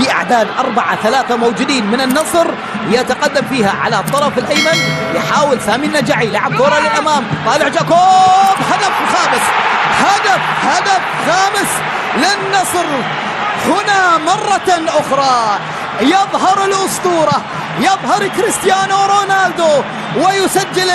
في أعداد 4-3 موجودين من النصر، يتقدم فيها على الطرف الأيمن. يحاول سامي النجعي، لعب كرة للأمام، طالع جاكوب، هدف خامس، هدف خامس للنصر. هنا مرة أخرى يظهر الأسطورة، يظهر كريستيانو رونالدو ويسجل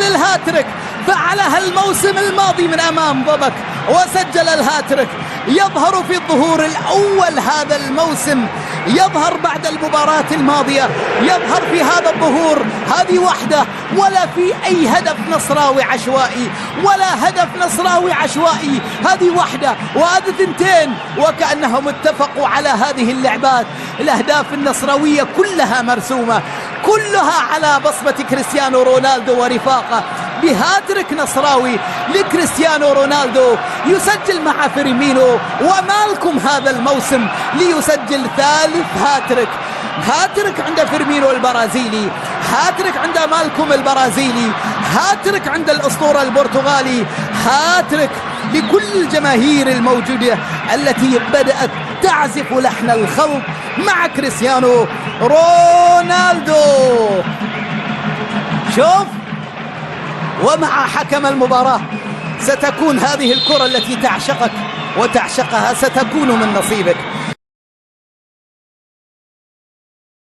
الهاتريك. فعلها الموسم الماضي من أمام ضبك وسجل الهاتريك. يظهر في الظهور الأول هذا الموسم، يظهر بعد المباراة الماضية، يظهر في هذا الظهور. هذه وحده، ولا في أي هدف نصراوي عشوائي، هذه وحده وهذه ثنتين، وكأنهم اتفقوا على هذه اللعبات. الأهداف النصراوية كلها مرسومة، كلها على بصمة كريستيانو رونالدو ورفاقه. بهاتريك نصراوي لكريستيانو رونالدو، يسجل مع فيرمينو ومالكم هذا الموسم ليسجل ثالث هاتريك عند فيرمينو البرازيلي، هاتريك عند مالكم البرازيلي، هاتريك عند الأسطورة البرتغالي، هاتريك لكل الجماهير الموجودة التي بدأت تعزف لحن الخلط مع كريستيانو رونالدو. شوف، ومع حكم المباراة ستكون هذه الكرة التي تعشقك وتعشقها ستكون من نصيبك.